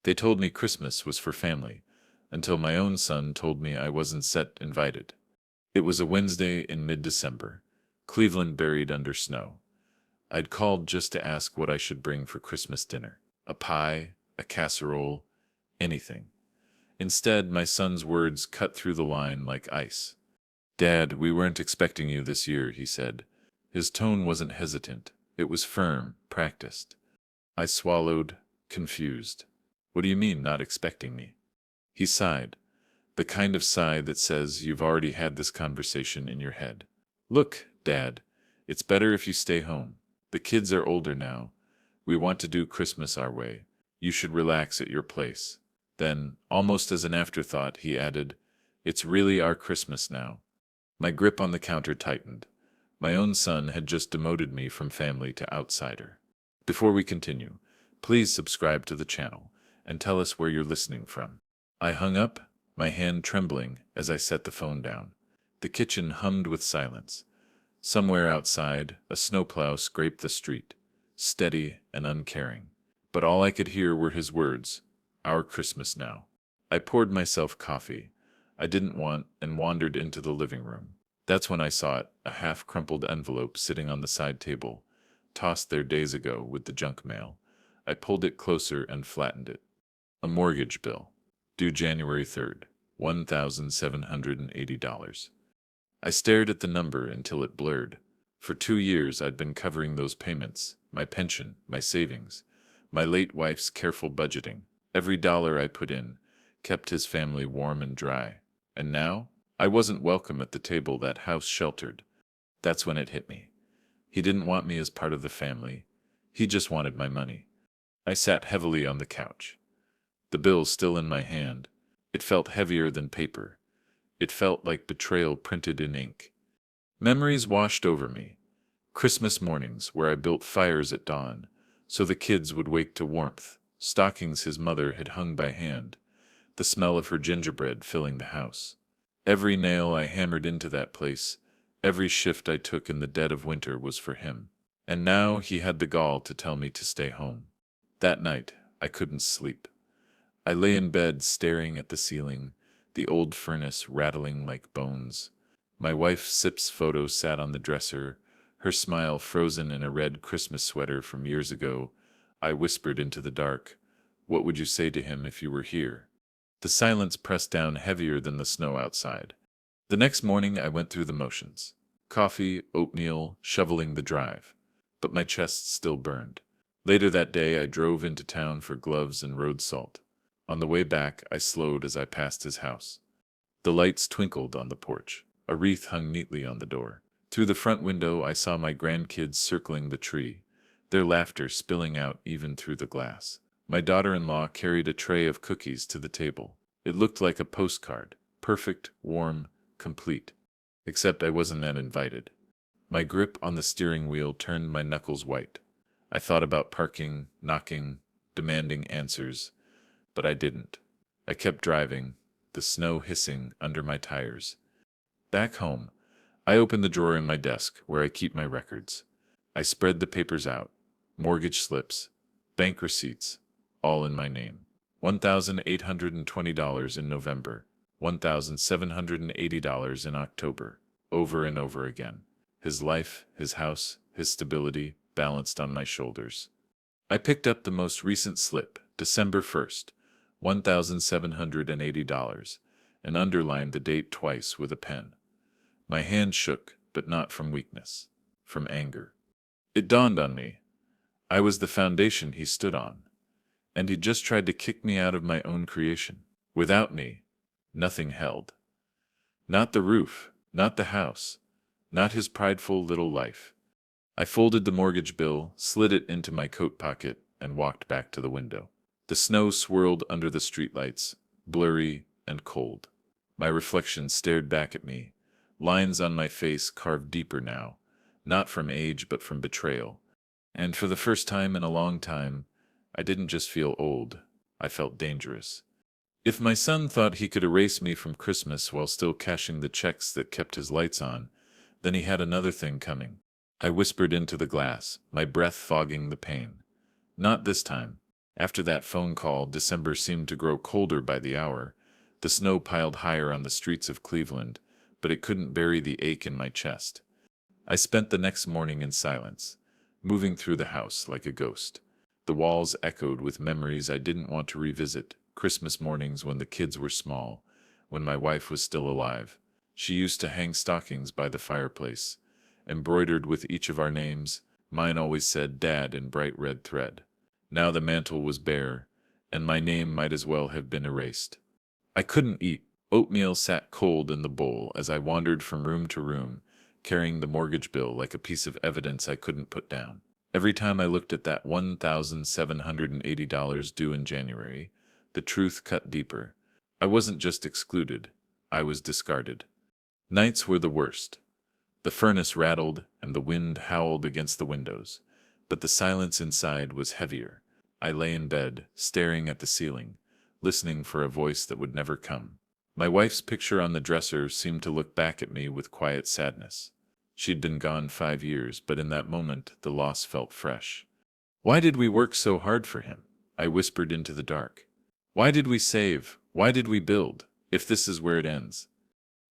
They told me Christmas was for family, until my own son told me I wasn't set invited. It was a Wednesday in mid-December, Cleveland buried under snow. I'd called just to ask what I should bring for Christmas dinner. A pie, a casserole, anything. Instead, my son's words cut through the line like ice. "Dad, we weren't expecting you this year," he said. His tone wasn't hesitant. It was firm, practiced. I swallowed, confused. "What do you mean, not expecting me?" He sighed, the kind of sigh that says you've already had this conversation in your head. "Look, Dad, it's better if you stay home. The kids are older now. We want to do Christmas our way. You should relax at your place." Then, almost as an afterthought, he added, "It's really our Christmas now." My grip on the counter tightened. My own son had just demoted me from family to outsider. Before we continue, please subscribe to the channel and tell us where you're listening from. I hung up, my hand trembling as I set the phone down. The kitchen hummed with silence. Somewhere outside, a snowplow scraped the street, steady and uncaring. But all I could hear were his words, "Our Christmas now." I poured myself coffee I didn't want and wandered into the living room. That's when I saw it, a half-crumpled envelope sitting on the side table, tossed there days ago with the junk mail. I pulled it closer and flattened it. A mortgage bill, due January 3rd, $1,780. I stared at the number until it blurred. For 2 years I'd been covering those payments, my pension, my savings, my late wife's careful budgeting. Every dollar I put in kept his family warm and dry. And now, I wasn't welcome at the table that house sheltered. That's when it hit me. He didn't want me as part of the family. He just wanted my money. I sat heavily on the couch. The bill still in my hand. It felt heavier than paper. It felt like betrayal printed in ink. Memories washed over me. Christmas mornings where I built fires at dawn, so the kids would wake to warmth. Stockings his mother had hung by hand, the smell of her gingerbread filling the house. Every nail I hammered into that place, every shift I took in the dead of winter was for him. And now he had the gall to tell me to stay home. That night, I couldn't sleep. I lay in bed staring at the ceiling, the old furnace rattling like bones. My wife's Sips photo sat on the dresser, her smile frozen in a red Christmas sweater from years ago. I whispered into the dark, "What would you say to him if you were here?" The silence pressed down heavier than the snow outside. The next morning I went through the motions. Coffee, oatmeal, shoveling the drive. But my chest still burned. Later that day I drove into town for gloves and road salt. On the way back I slowed as I passed his house. The lights twinkled on the porch. A wreath hung neatly on the door. Through the front window I saw my grandkids circling the tree, their laughter spilling out even through the glass. My daughter-in-law carried a tray of cookies to the table. It looked like a postcard, perfect, warm, complete. Except I wasn't that invited. My grip on the steering wheel turned my knuckles white. I thought about parking, knocking, demanding answers, but I didn't. I kept driving, the snow hissing under my tires. Back home, I opened the drawer in my desk where I keep my records. I spread the papers out, mortgage slips, bank receipts, all in my name. $1,820 in November, $1,780 in October, over and over again. His life, his house, his stability, balanced on my shoulders. I picked up the most recent slip, December 1st, $1,780, and underlined the date twice with a pen. My hand shook, but not from weakness, from anger. It dawned on me. I was the foundation he stood on, and he just tried to kick me out of my own creation. Without me, nothing held. Not the roof, not the house, not his prideful little life. I folded the mortgage bill, slid it into my coat pocket, and walked back to the window. The snow swirled under the streetlights, blurry and cold. My reflection stared back at me, lines on my face carved deeper now, not from age but from betrayal. And for the first time in a long time, I didn't just feel old, I felt dangerous. If my son thought he could erase me from Christmas while still cashing the checks that kept his lights on, then he had another thing coming. I whispered into the glass, my breath fogging the pain. "Not this time. After that phone call, December seemed to grow colder by the hour. The snow piled higher on the streets of Cleveland, but it couldn't bury the ache in my chest. I spent the next morning in silence, moving through the house like a ghost. The walls echoed with memories I didn't want to revisit. Christmas mornings when the kids were small, when my wife was still alive. She used to hang stockings by the fireplace, embroidered with each of our names. Mine always said Dad in bright red thread. Now the mantel was bare, and my name might as well have been erased. I couldn't eat. Oatmeal sat cold in the bowl as I wandered from room to room, carrying the mortgage bill like a piece of evidence I couldn't put down. Every time I looked at that $1,780 due in January, the truth cut deeper. I wasn't just excluded, I was discarded. Nights were the worst. The furnace rattled and the wind howled against the windows, but the silence inside was heavier. I lay in bed, staring at the ceiling, listening for a voice that would never come. My wife's picture on the dresser seemed to look back at me with quiet sadness. She'd been gone 5 years, but in that moment the loss felt fresh. Why did we work so hard for him? I whispered into the dark. Why did we save? Why did we build, if this is where it ends?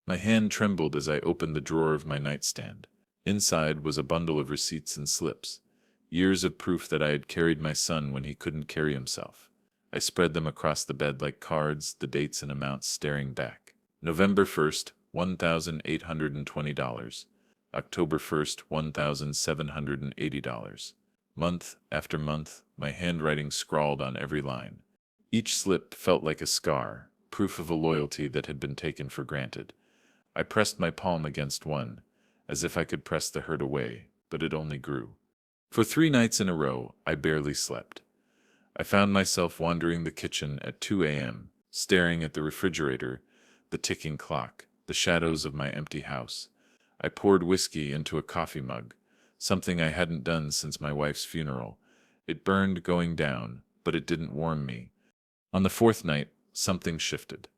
My hand trembled as I opened the drawer of my nightstand. Inside was a bundle of receipts and slips, years of proof that I had carried my son when he couldn't carry himself. I spread them across the bed like cards, the dates and amounts staring back. November 1st, $1,820. October 1st, $1,780. Month after month, my handwriting scrawled on every line. Each slip felt like a scar, proof of a loyalty that had been taken for granted. I pressed my palm against one, as if I could press the hurt away, but it only grew. For 3 nights in a row, I barely slept. I found myself wandering the kitchen at 2 a.m., staring at the refrigerator, the ticking clock, the shadows of my empty house. I poured whiskey into a coffee mug, something I hadn't done since my wife's funeral. It burned going down, but it didn't warm me. On the 4th night, something shifted.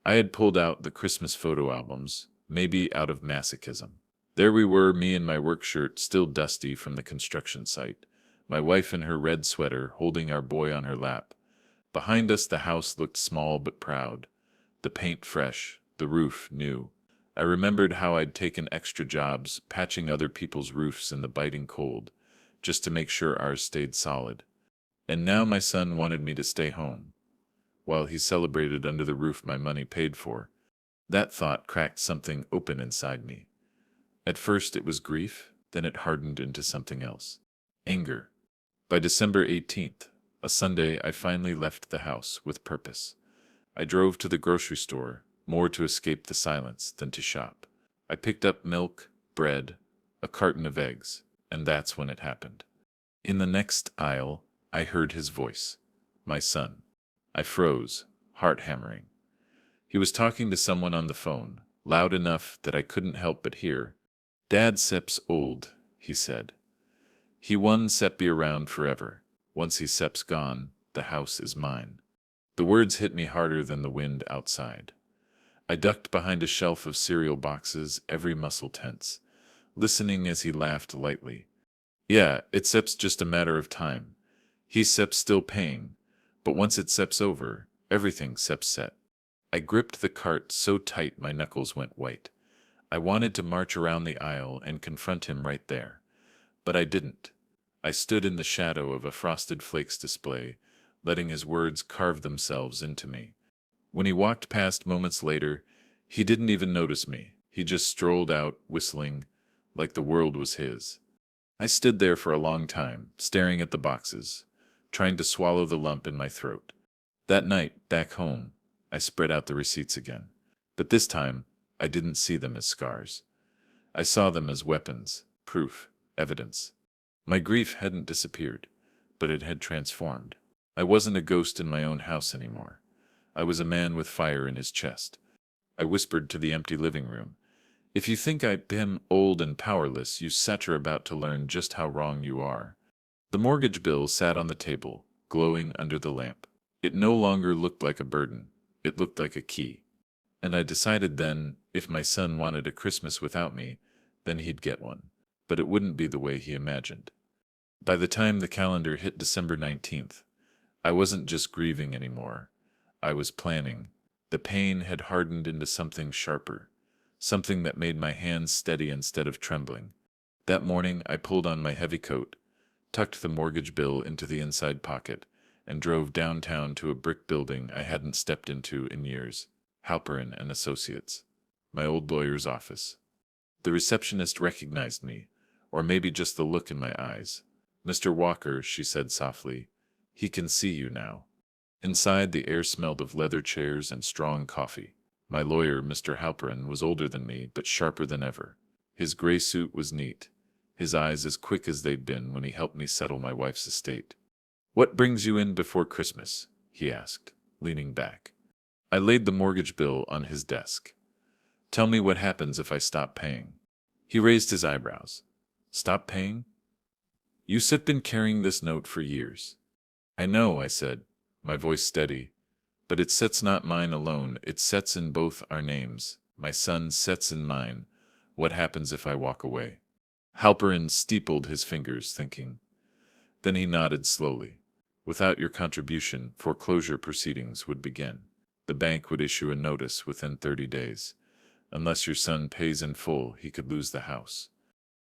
I had pulled out the Christmas photo albums, maybe out of masochism. There we were, me in my work shirt, still dusty from the construction site, my wife in her red sweater holding our boy on her lap. Behind us the house looked small but proud, the paint fresh, the roof new. I remembered how I'd taken extra jobs patching other people's roofs in the biting cold, just to make sure ours stayed solid. And now my son wanted me to stay home, while he celebrated under the roof my money paid for. That thought cracked something open inside me. At first it was grief, then it hardened into something else. Anger. By December 18th, a Sunday, I finally left the house with purpose. I drove to the grocery store, more to escape the silence than to shop. I picked up milk, bread, a carton of eggs, and that's when it happened. In the next aisle, I heard his voice. My son. I froze, heart hammering. He was talking to someone on the phone, loud enough that I couldn't help but hear. Dad Sep's old, he said. He won Sep be around forever. Once he Sep's gone, the house is mine. The words hit me harder than the wind outside. I ducked behind a shelf of cereal boxes, every muscle tense, listening as he laughed lightly. Yeah, it's Sep's just a matter of time. He's Sep's still paying, but once it's Sep's over, everything's Sep's set. I gripped the cart so tight my knuckles went white. I wanted to march around the aisle and confront him right there, but I didn't. I stood in the shadow of a Frosted Flakes display, letting his words carve themselves into me. When he walked past moments later, he didn't even notice me. He just strolled out, whistling, like the world was his. I stood there for a long time, staring at the boxes, trying to swallow the lump in my throat. That night, back home, I spread out the receipts again. But this time, I didn't see them as scars. I saw them as weapons, proof, evidence. My grief hadn't disappeared, but it had transformed. I wasn't a ghost in my own house anymore. I was a man with fire in his chest. I whispered to the empty living room. If you think I'm old and powerless, you are about to learn just how wrong you are. The mortgage bill sat on the table, glowing under the lamp. It no longer looked like a burden. It looked like a key. And I decided then, if my son wanted a Christmas without me, then he'd get one. But it wouldn't be the way he imagined. By the time the calendar hit December 19th, I wasn't just grieving anymore. I was planning. The pain had hardened into something sharper, something that made my hands steady instead of trembling. That morning, I pulled on my heavy coat, tucked the mortgage bill into the inside pocket, and drove downtown to a brick building I hadn't stepped into in years. Halperin and Associates, my old lawyer's office. The receptionist recognized me, or maybe just the look in my eyes. "Mr. Walker," she said softly, "he can see you now." Inside, the air smelled of leather chairs and strong coffee. My lawyer, Mr. Halperin, was older than me, but sharper than ever. His gray suit was neat, his eyes as quick as they'd been when he helped me settle my wife's estate. "What brings you in before Christmas?" he asked, leaning back. I laid the mortgage bill on his desk. "Tell me what happens if I stop paying." He raised his eyebrows. "Stop paying? You've been carrying this note for years." "I know," I said, my voice steady. "But it sets not mine alone, it sets in both our names. My son sets in mine. What happens if I walk away?" Halperin steepled his fingers, thinking. Then he nodded slowly. "Without your contribution, foreclosure proceedings would begin. The bank would issue a notice within 30 days. Unless your son pays in full, he could lose the house."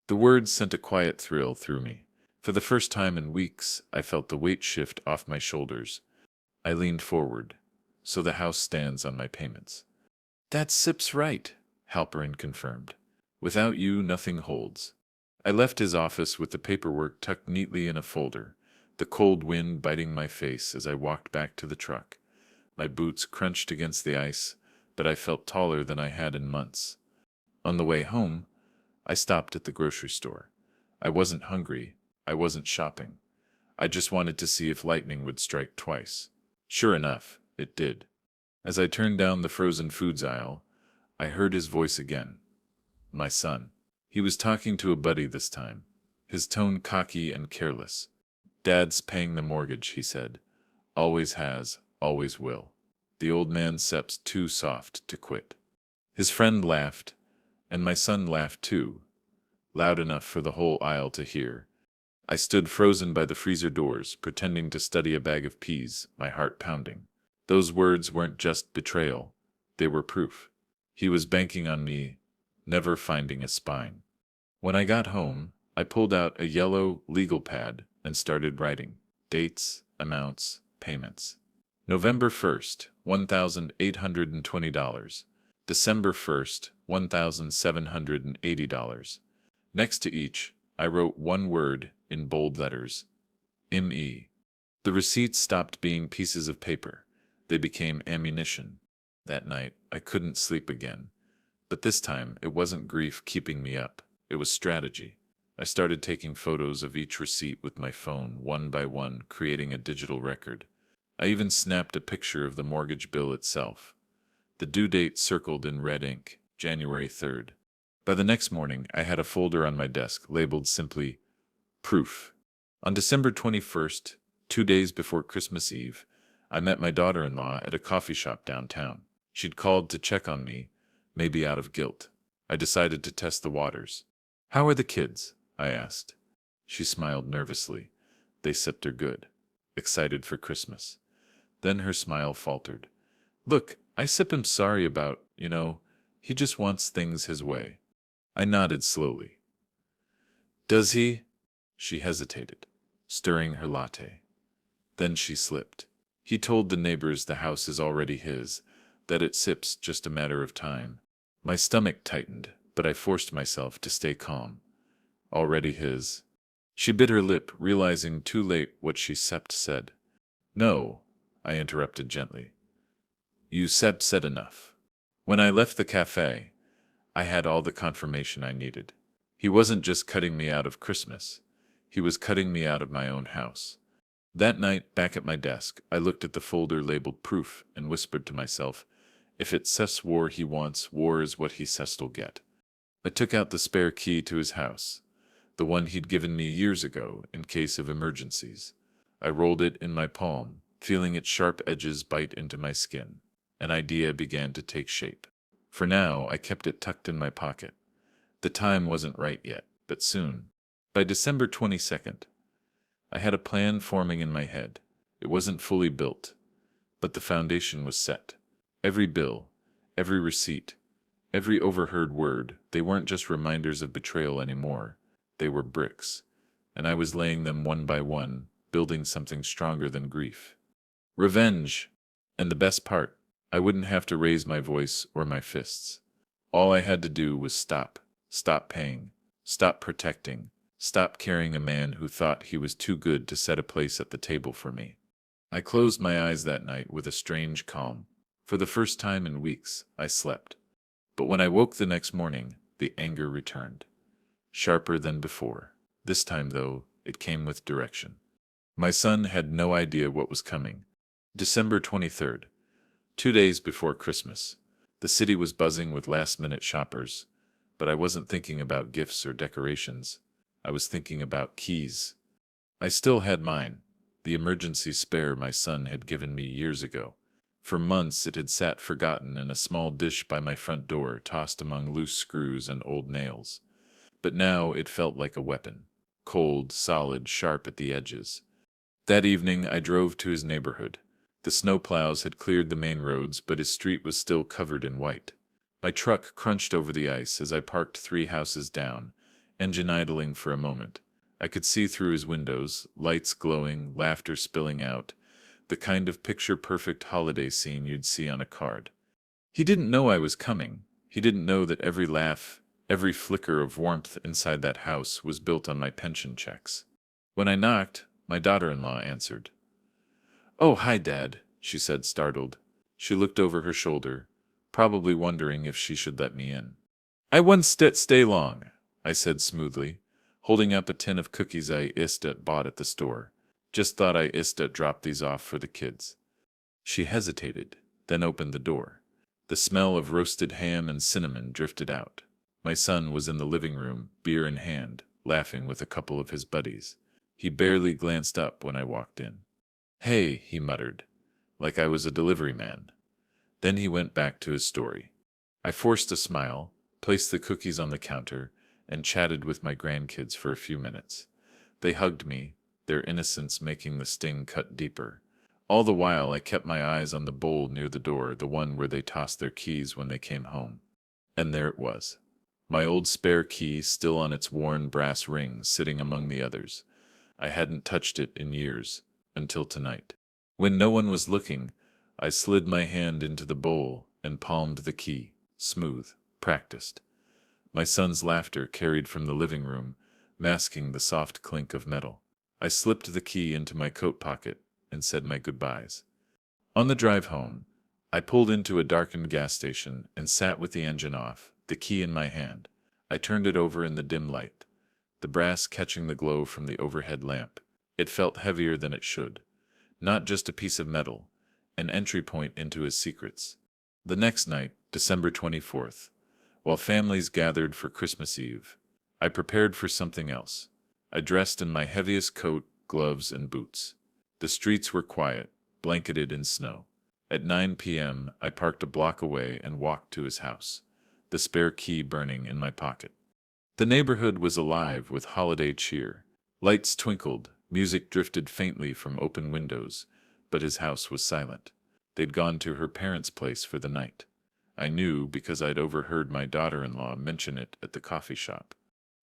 The words sent a quiet thrill through me. For the first time in weeks, I felt the weight shift off my shoulders. I leaned forward. "So the house stands on my payments." "That's Sip's right," Halperin confirmed. "Without you, nothing holds." I left his office with the paperwork tucked neatly in a folder, the cold wind biting my face as I walked back to the truck. My boots crunched against the ice, but I felt taller than I had in months. On the way home, I stopped at the grocery store. I wasn't hungry. I wasn't shopping. I just wanted to see if lightning would strike twice. Sure enough, it did. As I turned down the frozen foods aisle, I heard his voice again. My son. He was talking to a buddy this time, his tone cocky and careless. "Dad's paying the mortgage," he said. "Always has, always will. The old man Sep's too soft to quit." His friend laughed, and my son laughed too, loud enough for the whole aisle to hear. I stood frozen by the freezer doors, pretending to study a bag of peas, my heart pounding. Those words weren't just betrayal. They were proof. He was banking on me, never finding a spine. When I got home, I pulled out a yellow legal pad and started writing. Dates, amounts, payments. November 1st, $1,820. December 1st, $1,780. Next to each, I wrote one word in bold letters. M.E. The receipts stopped being pieces of paper. They became ammunition. That night, I couldn't sleep again. But this time, it wasn't grief keeping me up. It was strategy. I started taking photos of each receipt with my phone, one by one, creating a digital record. I even snapped a picture of the mortgage bill itself. The due date circled in red ink, January 3rd. By the next morning, I had a folder on my desk labeled simply, Proof. On December 21st, 2 days before Christmas Eve, I met my daughter-in-law at a coffee shop downtown. She'd called to check on me, maybe out of guilt. I decided to test the waters. "How are the kids?" I asked. She smiled nervously. "They sipped her good. Excited for Christmas." Then her smile faltered. "Look, I sip him sorry about, he just wants things his way." I nodded slowly. "Does he?" She hesitated, stirring her latte. Then she slipped. "He told the neighbors the house is already his, that it sips just a matter of time." My stomach tightened, but I forced myself to stay calm. "Already his." She bit her lip, realizing too late what she said. "No," I interrupted gently. "You said enough." When I left the cafe, I had all the confirmation I needed. He wasn't just cutting me out of Christmas. He was cutting me out of my own house. That night, back at my desk, I looked at the folder labeled Proof and whispered to myself, if it's Seth's war he wants, war is what he Seth'll get. I took out the spare key to his house, the one he'd given me years ago in case of emergencies. I rolled it in my palm, feeling its sharp edges bite into my skin. An idea began to take shape. For now, I kept it tucked in my pocket. The time wasn't right yet, but soon. By December 22nd, I had a plan forming in my head. It wasn't fully built, but the foundation was set. Every bill, every receipt, every overheard word, they weren't just reminders of betrayal anymore. They were bricks, and I was laying them one by one, building something stronger than grief. Revenge! And the best part, I wouldn't have to raise my voice or my fists. All I had to do was stop paying, stop protecting, stop carrying a man who thought he was too good to set a place at the table for me. I closed my eyes that night with a strange calm. For the first time in weeks, I slept. But when I woke the next morning, the anger returned. Sharper than before. This time, though, it came with direction. My son had no idea what was coming. December 23rd, 2 days before Christmas. The city was buzzing with last-minute shoppers, but I wasn't thinking about gifts or decorations. I was thinking about keys. I still had mine, the emergency spare my son had given me years ago. For months it had sat forgotten in a small dish by my front door, tossed among loose screws and old nails. But now it felt like a weapon, cold, solid, sharp at the edges. That evening I drove to his neighborhood. The snowplows had cleared the main roads, but his street was still covered in white. My truck crunched over the ice as I parked 3 houses down, engine idling for a moment. I could see through his windows, lights glowing, laughter spilling out, the kind of picture-perfect holiday scene you'd see on a card. He didn't know I was coming. He didn't know that every laugh, every flicker of warmth inside that house was built on my pension checks. When I knocked, my daughter-in-law answered. "Oh, hi, Dad," she said, startled. She looked over her shoulder, probably wondering if she should let me in. "I won't stay long," I said smoothly, holding up a tin of cookies I bought at the store. "Just thought I drop these off for the kids." She hesitated, then opened the door. The smell of roasted ham and cinnamon drifted out. My son was in the living room, beer in hand, laughing with a couple of his buddies. He barely glanced up when I walked in. "Hey," he muttered, like I was a delivery man. Then he went back to his story. I forced a smile, placed the cookies on the counter, and chatted with my grandkids for a few minutes. They hugged me, their innocence making the sting cut deeper. All the while I kept my eyes on the bowl near the door, the one where they tossed their keys when they came home. And there it was. My old spare key still on its worn brass ring, sitting among the others. I hadn't touched it in years, until tonight. When no one was looking, I slid my hand into the bowl and palmed the key, smooth, practiced. My son's laughter carried from the living room, masking the soft clink of metal. I slipped the key into my coat pocket and said my goodbyes. On the drive home, I pulled into a darkened gas station and sat with the engine off, the key in my hand. I turned it over in the dim light, the brass catching the glow from the overhead lamp. It felt heavier than it should. Not just a piece of metal, an entry point into his secrets. The next night, December 24th, while families gathered for Christmas Eve, I prepared for something else. I dressed in my heaviest coat, gloves, and boots. The streets were quiet, blanketed in snow. At 9 p.m., I parked a block away and walked to his house, the spare key burning in my pocket. The neighborhood was alive with holiday cheer. Lights twinkled, music drifted faintly from open windows, but his house was silent. They'd gone to her parents' place for the night. I knew because I'd overheard my daughter-in-law mention it at the coffee shop.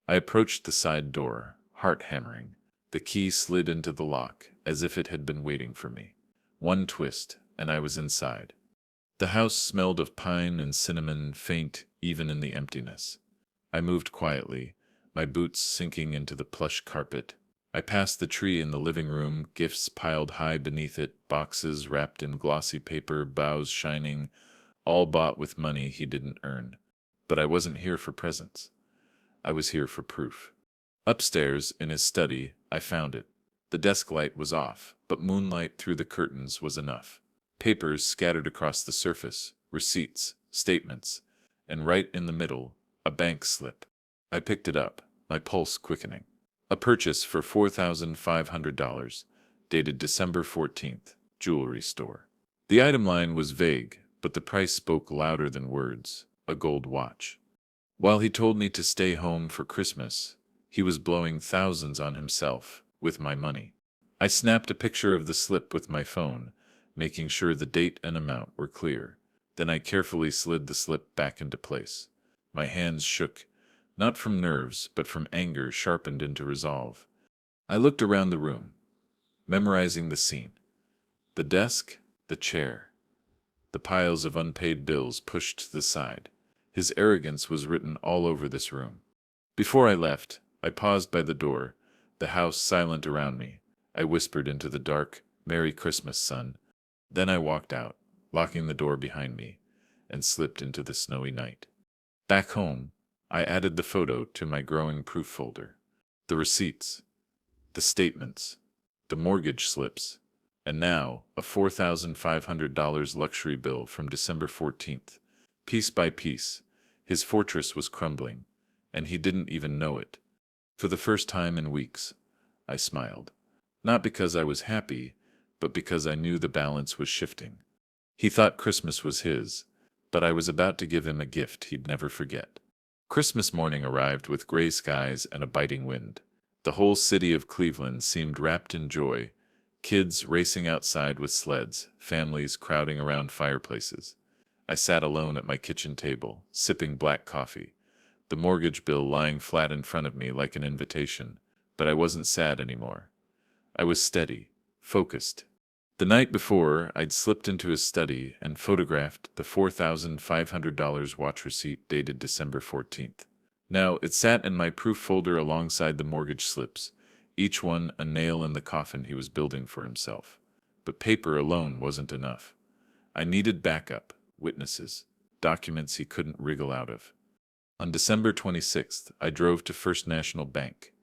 I approached the side door, heart hammering. The key slid into the lock, as if it had been waiting for me. One twist, and I was inside. The house smelled of pine and cinnamon, faint even in the emptiness. I moved quietly, my boots sinking into the plush carpet. I passed the tree in the living room, gifts piled high beneath it, boxes wrapped in glossy paper, boughs shining, all bought with money he didn't earn. But I wasn't here for presents. I was here for proof. Upstairs, in his study, I found it. The desk light was off, but moonlight through the curtains was enough. Papers scattered across the surface, receipts, statements, and right in the middle, a bank slip. I picked it up, my pulse quickening. A purchase for $4,500, dated December 14th, jewelry store. The item line was vague, but the price spoke louder than words, a gold watch. While he told me to stay home for Christmas, he was blowing thousands on himself, with my money. I snapped a picture of the slip with my phone, making sure the date and amount were clear. Then I carefully slid the slip back into place. My hands shook, not from nerves, but from anger sharpened into resolve. I looked around the room, memorizing the scene. The desk, the chair, the piles of unpaid bills pushed to the side. His arrogance was written all over this room. Before I left, I paused by the door, the house silent around me. I whispered into the dark, "Merry Christmas, son." Then I walked out, locking the door behind me, and slipped into the snowy night. Back home, I added the photo to my growing proof folder. The receipts, the statements, the mortgage slips, and now a $4,500 luxury bill from December 14th. Piece by piece, his fortress was crumbling, and he didn't even know it. For the first time in weeks, I smiled. Not because I was happy, but because I knew the balance was shifting. He thought Christmas was his, but I was about to give him a gift he'd never forget. Christmas morning arrived with gray skies and a biting wind. The whole city of Cleveland seemed wrapped in joy, kids racing outside with sleds, families crowding around fireplaces. I sat alone at my kitchen table, sipping black coffee, the mortgage bill lying flat in front of me like an invitation, but I wasn't sad anymore. I was steady, focused. The night before, I'd slipped into his study and photographed the $4,500 watch receipt dated December 14th. Now, it sat in my proof folder alongside the mortgage slips, each one a nail in the coffin he was building for himself. But paper alone wasn't enough. I needed backup, witnesses, documents he couldn't wriggle out of. On December 26th, I drove to First National Bank,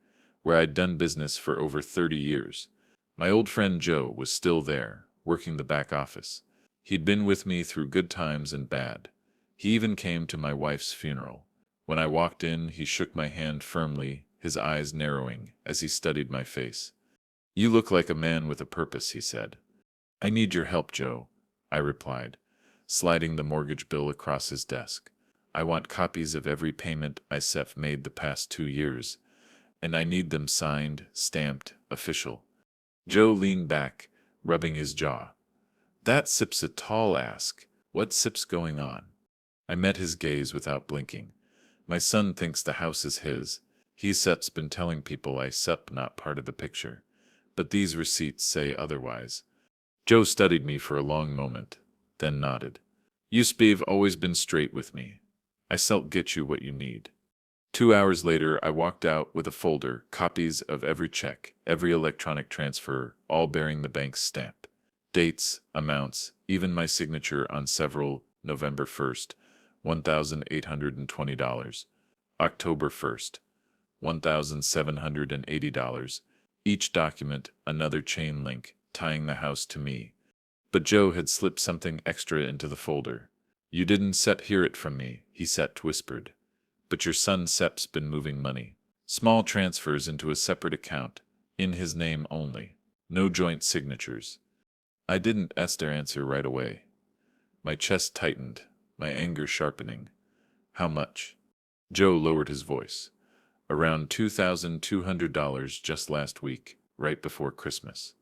where I'd done business for over 30 years. My old friend Joe was still there, working the back office. He'd been with me through good times and bad. He even came to my wife's funeral. When I walked in, he shook my hand firmly, his eyes narrowing as he studied my face. "You look like a man with a purpose," he said. "I need your help, Joe," I replied, sliding the mortgage bill across his desk. "I want copies of every payment ISEF made the past 2 years, and I need them signed, stamped, official." Joe leaned back, rubbing his jaw. "That SIP's a tall ask. What SIP's going on?" I met his gaze without blinking. "My son thinks the house is his. He's been telling people ISEP not part of the picture. But these receipts say otherwise." Joe studied me for a long moment, then nodded. "You've always been straight with me. I s'll get you what you need." 2 hours later, I walked out with a folder, copies of every check, every electronic transfer, all bearing the bank's stamp. Dates, amounts, even my signature on several: November 1st, $1,820. October 1st, $1,780. Each document another chain link, tying the house to me. But Joe had slipped something extra into the folder. "You didn't hear it from me," he whispered. "But your son Sep's been moving money. Small transfers into a separate account, in his name only. No joint signatures." I didn't answer right away. My chest tightened, my anger sharpening. "How much?" Joe lowered his voice. "Around $2,200 just last week, right before Christmas."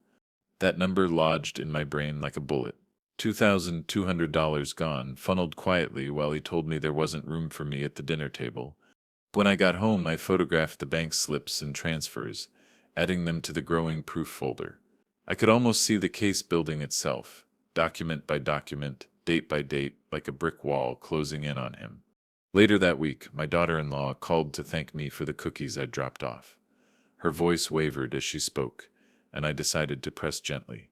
That number lodged in my brain like a bullet. $2,200 gone, funneled quietly while he told me there wasn't room for me at the dinner table. When I got home, I photographed the bank slips and transfers, adding them to the growing proof folder. I could almost see the case building itself, document by document, date by date, like a brick wall closing in on him. Later that week, my daughter-in-law called to thank me for the cookies I'd dropped off. Her voice wavered as she spoke, and I decided to press gently.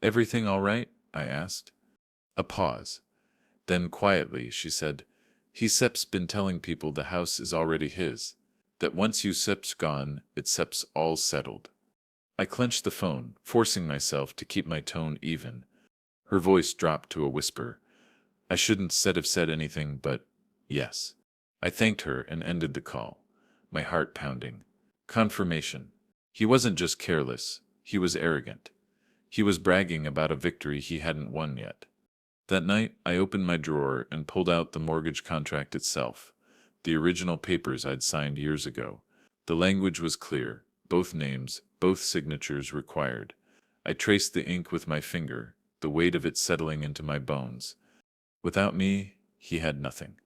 "Everything all right?" I asked. A pause. Then quietly she said, "He's been telling people the house is already his, that once Sep's gone, Sep's all settled." I clenched the phone, forcing myself to keep my tone even. Her voice dropped to a whisper. I shouldn't have said anything, but yes. I thanked her and ended the call, my heart pounding. Confirmation. He wasn't just careless, he was arrogant. He was bragging about a victory he hadn't won yet. That night, I opened my drawer and pulled out the mortgage contract itself, the original papers I'd signed years ago. The language was clear, both names, both signatures required. I traced the ink with my finger, the weight of it settling into my bones. Without me, he had nothing.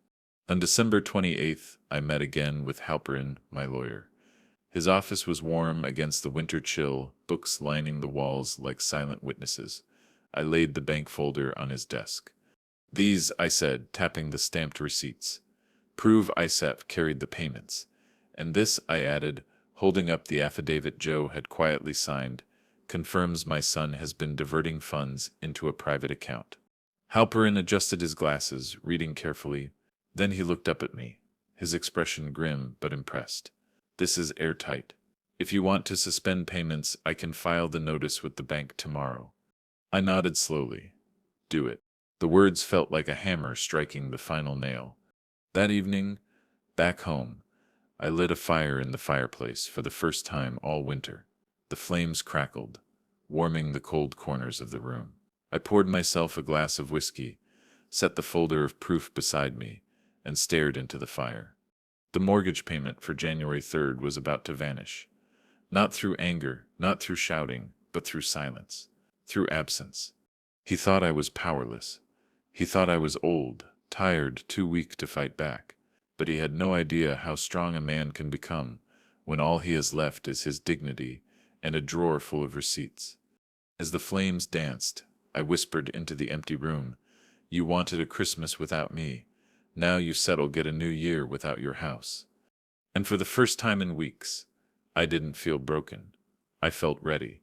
On December 28th, I met again with Halperin, my lawyer. His office was warm against the winter chill, books lining the walls like silent witnesses. I laid the bank folder on his desk. These, I said, tapping the stamped receipts, prove ISAP carried the payments. And this, I added, holding up the affidavit Joe had quietly signed, confirms my son has been diverting funds into a private account. Halperin adjusted his glasses, reading carefully. Then he looked up at me, his expression grim but impressed. This is airtight. If you want to suspend payments, I can file the notice with the bank tomorrow. I nodded slowly. Do it. The words felt like a hammer striking the final nail. That evening, back home, I lit a fire in the fireplace for the first time all winter. The flames crackled, warming the cold corners of the room. I poured myself a glass of whiskey, set the folder of proof beside me, and stared into the fire. The mortgage payment for January 3rd was about to vanish. Not through anger, not through shouting, but through silence, through absence. He thought I was powerless. He thought I was old, tired, too weak to fight back. But he had no idea how strong a man can become when all he has left is his dignity and a drawer full of receipts. As the flames danced, I whispered into the empty room, "You wanted a Christmas without me. Now you settle get a new year without your house." And for the first time in weeks, I didn't feel broken. I felt ready.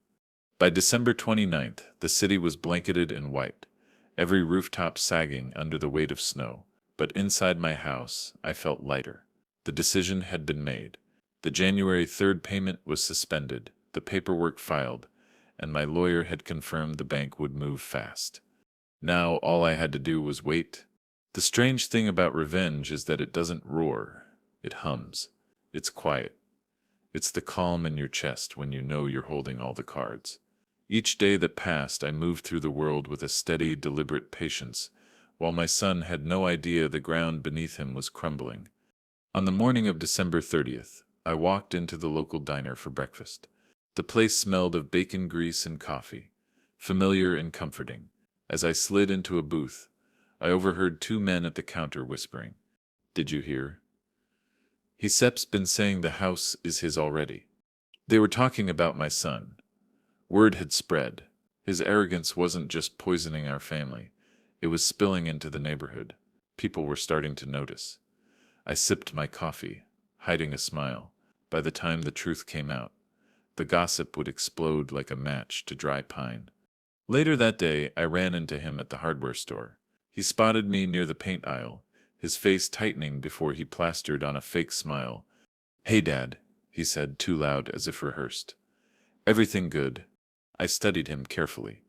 By December 29th, the city was blanketed in white, every rooftop sagging under the weight of snow. But inside my house, I felt lighter. The decision had been made. The January 3rd payment was suspended, the paperwork filed, and my lawyer had confirmed the bank would move fast. Now all I had to do was wait. The strange thing about revenge is that it doesn't roar. It hums. It's quiet. It's the calm in your chest when you know you're holding all the cards. Each day that passed, I moved through the world with a steady, deliberate patience, while my son had no idea the ground beneath him was crumbling. On the morning of December 30th, I walked into the local diner for breakfast. The place smelled of bacon grease and coffee, familiar and comforting. As I slid into a booth, I overheard two men at the counter whispering, "Did you hear? He's been saying the house is his already." They were talking about my son. Word had spread. His arrogance wasn't just poisoning our family. It was spilling into the neighborhood. People were starting to notice. I sipped my coffee, hiding a smile. By the time the truth came out, the gossip would explode like a match to dry pine. Later that day, I ran into him at the hardware store. He spotted me near the paint aisle, his face tightening before he plastered on a fake smile. "Hey, Dad," he said, too loud as if rehearsed. "Everything good?" I studied him carefully.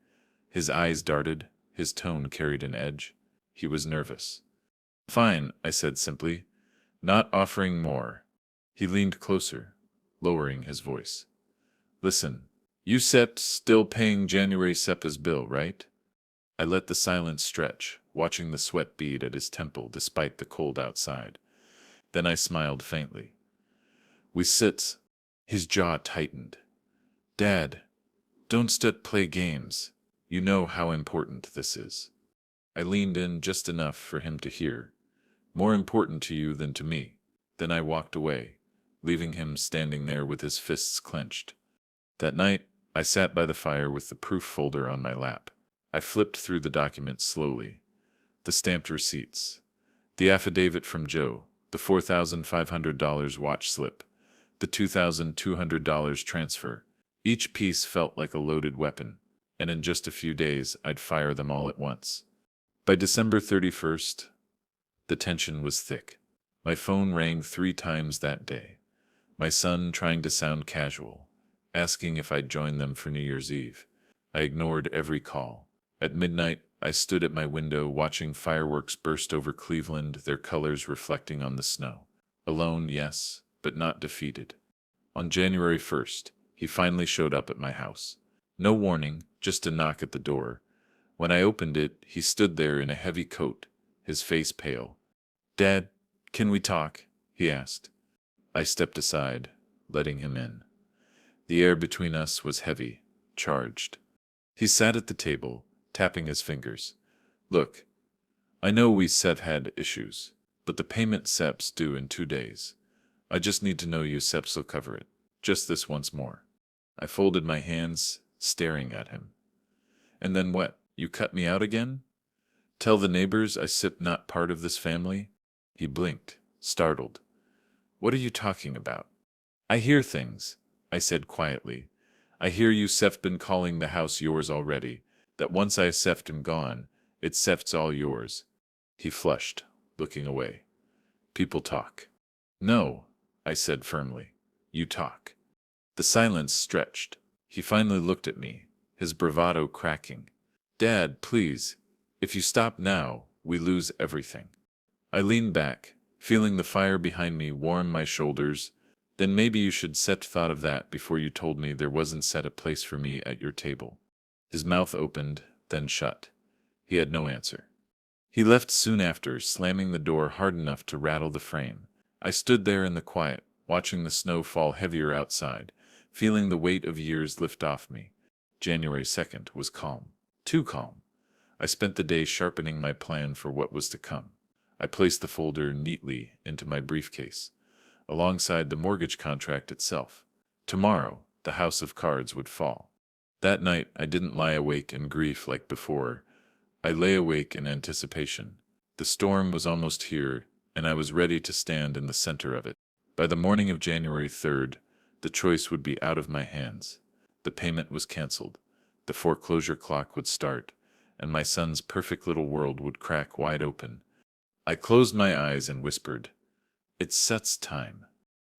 His eyes darted, his tone carried an edge. He was nervous. "Fine," I said simply, not offering more. He leaned closer, lowering his voice. "Listen, you still paying January SEPA's bill, right?" I let the silence stretch, watching the sweat bead at his temple despite the cold outside. Then I smiled faintly. "We sits." His jaw tightened. "Dad, don't play games. You know how important this is." I leaned in just enough for him to hear. "More important to you than to me." Then I walked away, leaving him standing there with his fists clenched. That night, I sat by the fire with the proof folder on my lap. I flipped through the documents slowly. The stamped receipts, the affidavit from Joe, the $4,500 watch slip, the $2,200 transfer. Each piece felt like a loaded weapon, and in just a few days I'd fire them all at once. By December 31st, the tension was thick. My phone rang 3 times that day. My son trying to sound casual, asking if I'd join them for New Year's Eve. I ignored every call. At midnight, I stood at my window watching fireworks burst over Cleveland, their colors reflecting on the snow. Alone, yes, but not defeated. On January 1st, he finally showed up at my house. No warning, just a knock at the door. When I opened it, he stood there in a heavy coat, his face pale. "Dad, can we talk?" he asked. I stepped aside, letting him in. The air between us was heavy, charged. He sat at the table, tapping his fingers. Look, I know we Sev had issues, but the payment Sep's due in 2 days. I just need to know you Seps'll cover it. Just this once more. I folded my hands, staring at him. And then what? You cut me out again? Tell the neighbors I Sip not part of this family? He blinked, startled. What are you talking about? I hear things, I said quietly. I hear you Sef been calling the house yours already, that once I Seft am gone, it's Seft's all yours. He flushed, looking away. People talk. No, I said firmly. You talk. The silence stretched. He finally looked at me, his bravado cracking. Dad, please. If you stop now, we lose everything. I leaned back, feeling the fire behind me warm my shoulders. Then maybe you should set thought of that before you told me there wasn't set a place for me at your table. His mouth opened, then shut. He had no answer. He left soon after, slamming the door hard enough to rattle the frame. I stood there in the quiet, watching the snow fall heavier outside, feeling the weight of years lift off me. January 2nd was calm. Too calm. I spent the day sharpening my plan for what was to come. I placed the folder neatly into my briefcase, alongside the mortgage contract itself. Tomorrow, the house of cards would fall. That night, I didn't lie awake in grief like before. I lay awake in anticipation. The storm was almost here, and I was ready to stand in the center of it. By the morning of January 3rd, the choice would be out of my hands. The payment was canceled. The foreclosure clock would start, and my son's perfect little world would crack wide open. I closed my eyes and whispered, "It's Set's time."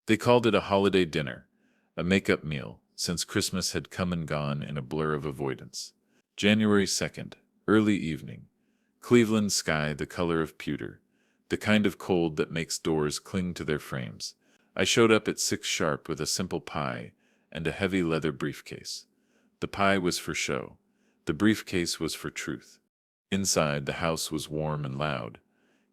They called it a holiday dinner, a make-up meal, since Christmas had come and gone in a blur of avoidance. January 2nd, early evening. Cleveland sky the color of pewter, the kind of cold that makes doors cling to their frames. I showed up at 6 sharp with a simple pie and a heavy leather briefcase. The pie was for show. The briefcase was for truth. Inside, the house was warm and loud.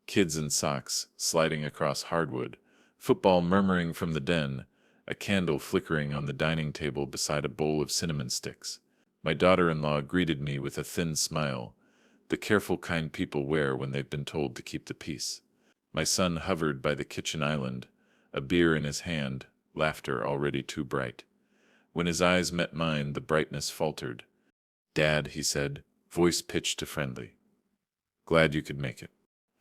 Kids in socks sliding across hardwood, football murmuring from the den, a candle flickering on the dining table beside a bowl of cinnamon sticks. My daughter-in-law greeted me with a thin smile, the careful kind people wear when they've been told to keep the peace. My son hovered by the kitchen island, a beer in his hand, laughter already too bright. When his eyes met mine, the brightness faltered. "Dad," he said, voice pitched to friendly. "Glad you could make it."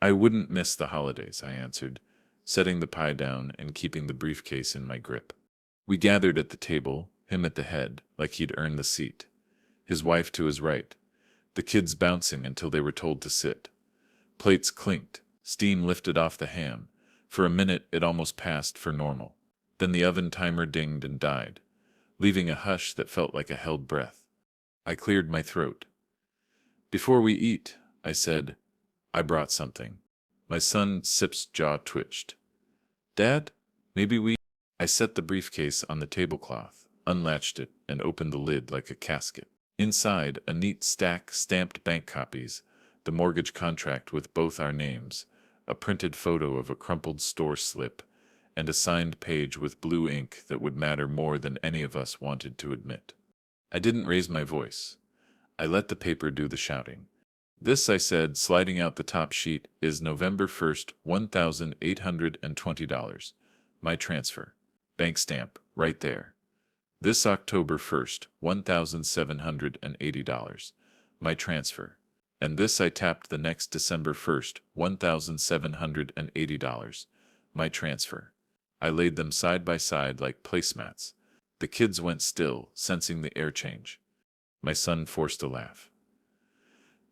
"I wouldn't miss the holidays," I answered, setting the pie down and keeping the briefcase in my grip. We gathered at the table, him at the head, like he'd earned the seat. His wife to his right, the kids bouncing until they were told to sit. Plates clinked, steam lifted off the ham. For a minute it almost passed for normal. Then the oven timer dinged and died, leaving a hush that felt like a held breath. I cleared my throat. "Before we eat," I said, "I brought something." My son Sip's jaw twitched. "Dad, maybe we—" I set the briefcase on the tablecloth, unlatched it, and opened the lid like a casket. Inside, a neat stack stamped bank copies, the mortgage contract with both our names, a printed photo of a crumpled store slip, and a signed page with blue ink that would matter more than any of us wanted to admit. I didn't raise my voice. I let the paper do the shouting. "This," I said, sliding out the top sheet, "is November 1st, $1,820. My transfer. Bank stamp, right there. This October 1st, $1,780. My transfer. And this," I tapped the next December 1st, $1,780. My transfer. I laid them side by side like placemats. The kids went still, sensing the air change. My son forced a laugh.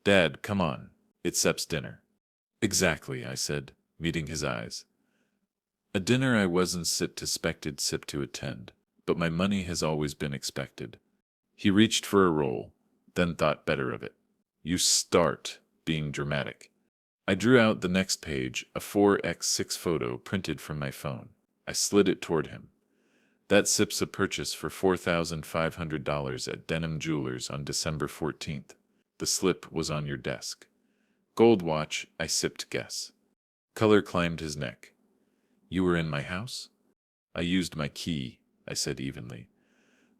"Dad, come on. It's Sep's dinner." "Exactly," I said, meeting his eyes. "A dinner I wasn't expected Sip to attend, but my money has always been expected." He reached for a roll, then thought better of it. "You start being dramatic." I drew out the next page, a 4x6 photo printed from my phone. I slid it toward him. "That Sip's a purchase for $4,500 at Denim Jewelers on December 14th. The slip was on your desk." "Gold watch," I sipped guess. Color climbed his neck. "You were in my house?" "I used my key," I said evenly.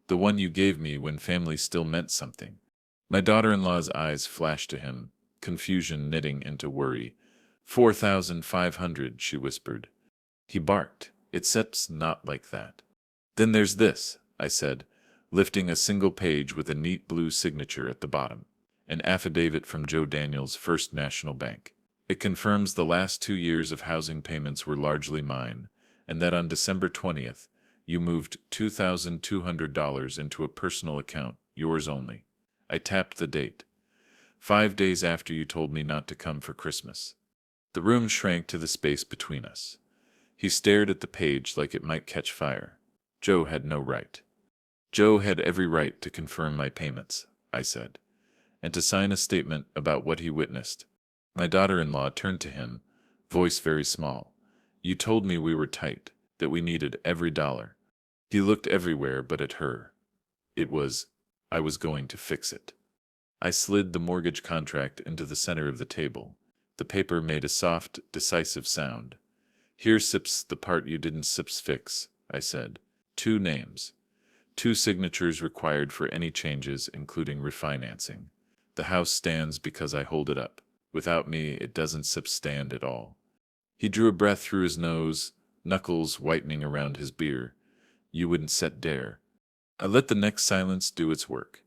The one you gave me when family still meant something. My daughter-in-law's eyes flashed to him, confusion knitting into worry. 4,500, she whispered. He barked. It's not like that. Then there's this, I said, lifting a single page with a neat blue signature at the bottom. An affidavit from Joe Daniels' First National Bank. It confirms the last 2 years of housing payments were largely mine, and that on December 20th, you moved $2,200 into a personal account, yours only. I tapped the date. 5 days after you told me not to come for Christmas. The room shrank to the space between us. He stared at the page like it might catch fire. Joe had no right. Joe had every right to confirm my payments, I said, and to sign a statement about what he witnessed. My daughter-in-law turned to him, voice very small. You told me we were tight, that we needed every dollar. He looked everywhere but at her. I was going to fix it. I slid the mortgage contract into the center of the table. The paper made a soft, decisive sound. Here sips the part you didn't fix, I said. 2 names. 2 signatures required for any changes, including refinancing. The house stands because I hold it up. Without me, it doesn't stand at all. He drew a breath through his nose, knuckles whitening around his beer. You wouldn't dare. I let the next silence do its work.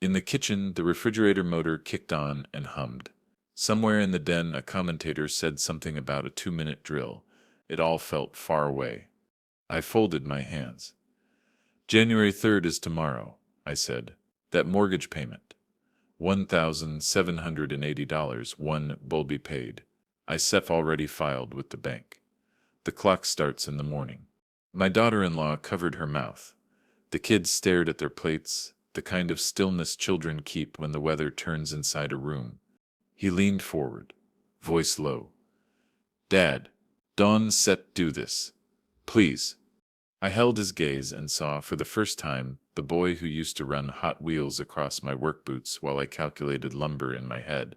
In the kitchen, the refrigerator motor kicked on and hummed. Somewhere in the den, a commentator said something about a 2-minute drill. It all felt far away. I folded my hands. January 3rd is tomorrow, I said. That mortgage payment. $1,780, one will be paid. ISEF already filed with the bank. The clock starts in the morning. My daughter-in-law covered her mouth. The kids stared at their plates, the kind of stillness children keep when the weather turns inside a room. He leaned forward, voice low. Dad, don't do this. Please. I held his gaze and saw, for the first time, the boy who used to run Hot Wheels across my work boots while I calculated lumber in my head.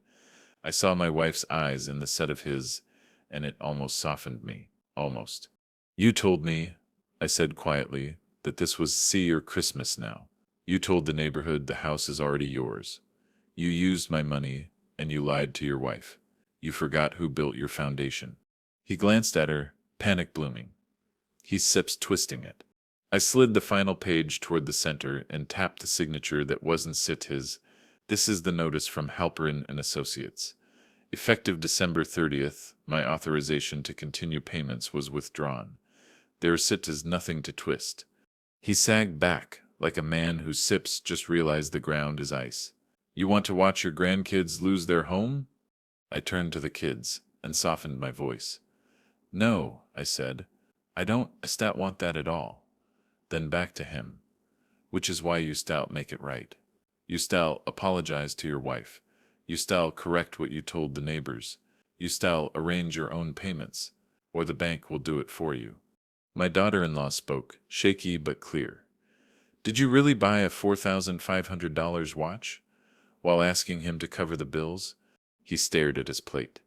I saw my wife's eyes in the set of his, and it almost softened me. Almost. You told me, I said quietly, that this was your Christmas now. You told the neighborhood the house is already yours. You used my money, and you lied to your wife. You forgot who built your foundation. He glanced at her, panic blooming. He sips twisting it. I slid the final page toward the center and tapped the signature that wasn't his. This is the notice from Halperin and Associates. Effective December 30th, my authorization to continue payments was withdrawn. There is nothing to twist. He sagged back, like a man who just realized the ground is ice. You want to watch your grandkids lose their home? I turned to the kids and softened my voice. No, I said. I don't want that at all. Then back to him. Which is why you make it right. You apologize to your wife. You correct what you told the neighbors. You arrange your own payments, or the bank will do it for you. My daughter-in-law spoke, shaky but clear. Did you really buy a $4,500 watch? While asking him to cover the bills, he stared at his plate.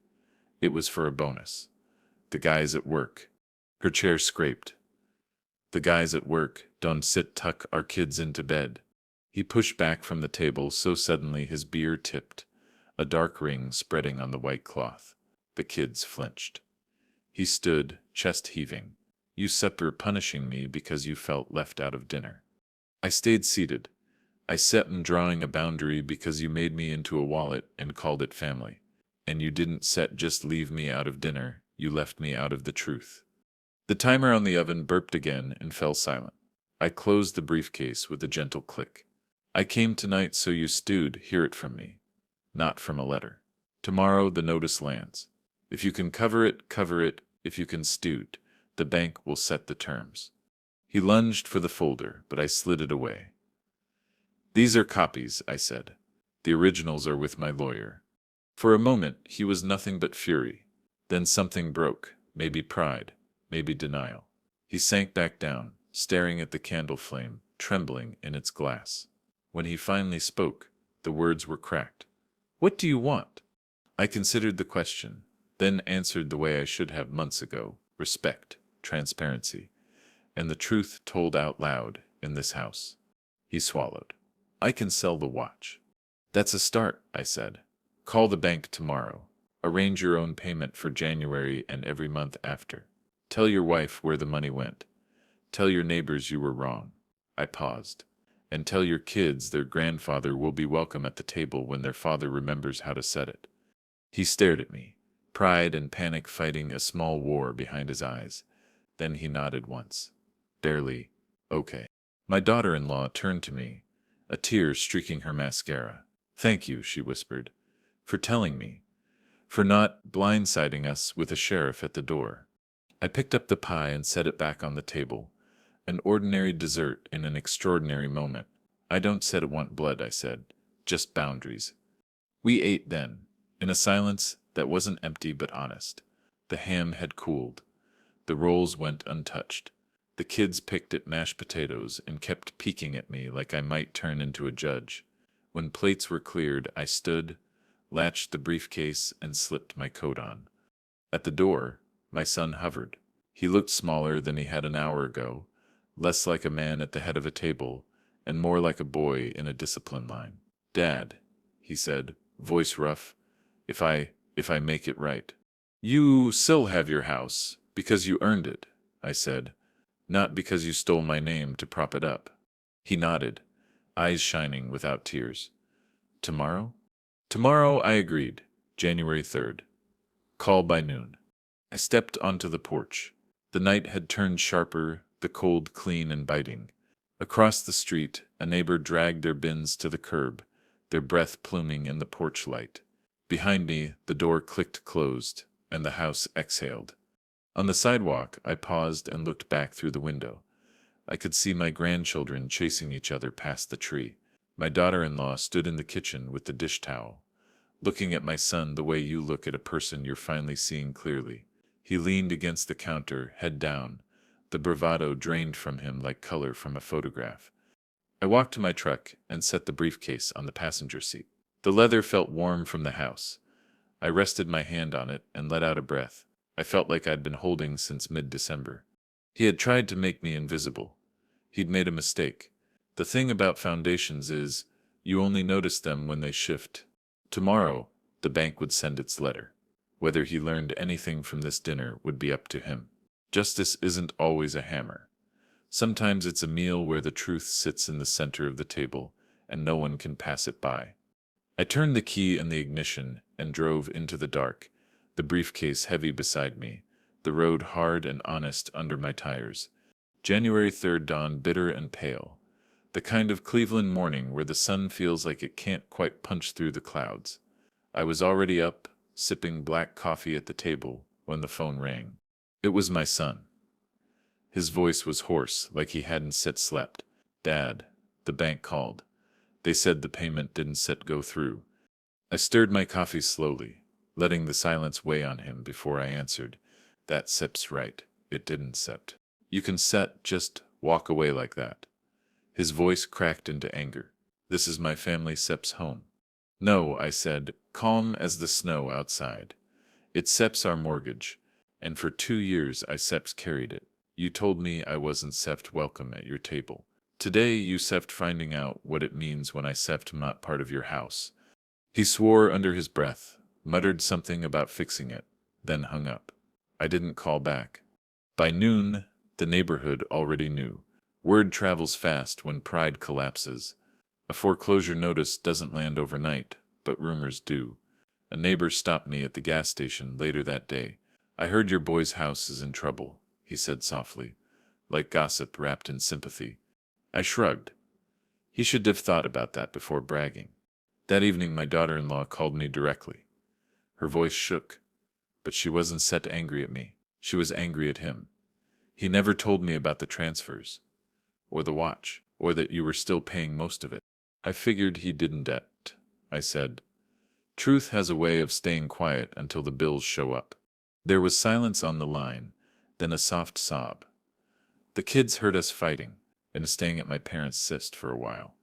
It was for a bonus. The guys at work. Her chair scraped. The guys at work don't tuck our kids into bed. He pushed back from the table so suddenly his beer tipped, a dark ring spreading on the white cloth. The kids flinched. He stood, chest heaving. You were punishing me because you felt left out of dinner. I stayed seated. I set in drawing a boundary because you made me into a wallet and called it family. And you didn't just leave me out of dinner, you left me out of the truth. The timer on the oven burped again and fell silent. I closed the briefcase with a gentle click. I came tonight so you hear it from me. Not from a letter. Tomorrow the notice lands. If you can cover it, cover it. If you can the bank will set the terms. He lunged for the folder, but I slid it away. These are copies, I said. The originals are with my lawyer. For a moment, he was nothing but fury. Then something broke, maybe pride, maybe denial. He sank back down, staring at the candle flame, trembling in its glass. When he finally spoke, the words were cracked. What do you want? I considered the question, then answered the way I should have months ago. Respect, transparency, and the truth told out loud in this house. He swallowed. I can sell the watch. That's a start, I said. Call the bank tomorrow. Arrange your own payment for January and every month after. Tell your wife where the money went. Tell your neighbors you were wrong. I paused. And tell your kids their grandfather will be welcome at the table when their father remembers how to set it. He stared at me, pride and panic fighting a small war behind his eyes. Then he nodded once. Barely. Okay. My daughter-in-law turned to me, a tear streaking her mascara. Thank you, she whispered, for telling me, for not blindsiding us with a sheriff at the door. I picked up the pie and set it back on the table, an ordinary dessert in an extraordinary moment. I don't said want blood, I said, just boundaries. We ate then, in a silence that wasn't empty but honest. The ham had cooled. The rolls went untouched. The kids picked at mashed potatoes and kept peeking at me like I might turn into a judge. When plates were cleared, I stood, latched the briefcase, and slipped my coat on. At the door, my son hovered. He looked smaller than he had an hour ago, less like a man at the head of a table, and more like a boy in a discipline line. Dad, he said, voice rough, if I make it right. You still have your house, because you earned it, I said, not because you stole my name to prop it up. He nodded, eyes shining without tears. Tomorrow? Tomorrow, I agreed. January 3rd. Call by noon. I stepped onto the porch. The night had turned sharper, the cold clean and biting. Across the street, a neighbor dragged their bins to the curb, their breath pluming in the porch light. Behind me, the door clicked closed, and the house exhaled. On the sidewalk, I paused and looked back through the window. I could see my grandchildren chasing each other past the tree. My daughter-in-law stood in the kitchen with the dish towel, looking at my son the way you look at a person you're finally seeing clearly. He leaned against the counter, head down, the bravado drained from him like color from a photograph. I walked to my truck and set the briefcase on the passenger seat. The leather felt warm from the house. I rested my hand on it and let out a breath. I felt like I'd been holding since mid-December. He had tried to make me invisible. He'd made a mistake. The thing about foundations is, you only notice them when they shift. Tomorrow, the bank would send its letter. Whether he learned anything from this dinner would be up to him. Justice isn't always a hammer. Sometimes it's a meal where the truth sits in the center of the table, and no one can pass it by. I turned the key in the ignition and drove into the dark, the briefcase heavy beside me, the road hard and honest under my tires. January 3rd dawned bitter and pale, the kind of Cleveland morning where the sun feels like it can't quite punch through the clouds. I was already up, sipping black coffee at the table, when the phone rang. It was my son. His voice was hoarse, like he hadn't slept. Dad, the bank called. They said the payment didn't go through. I stirred my coffee slowly, letting the silence weigh on him before I answered. That sep's right. It didn't sept. You can just walk away like that. His voice cracked into anger. This is my family sep's home. No, I said, calm as the snow outside. It seps our mortgage, and for 2 years I seps carried it. You told me I wasn't sept welcome at your table. Today you sept finding out what it means when I sept not part of your house. He swore under his breath, muttered something about fixing it, then hung up. I didn't call back. By noon, the neighborhood already knew. Word travels fast when pride collapses. A foreclosure notice doesn't land overnight, but rumors do. A neighbor stopped me at the gas station later that day. I heard your boy's house is in trouble, he said softly, like gossip wrapped in sympathy. I shrugged. He should have thought about that before bragging. That evening my daughter-in-law called me directly. Her voice shook, but she wasn't set angry at me. She was angry at him. He never told me about the transfers, or the watch, or that you were still paying most of it. I figured he didn't debt, I said. Truth has a way of staying quiet until the bills show up. There was silence on the line, then a soft sob. The kids heard us fighting, and staying at my parents' cyst for a while.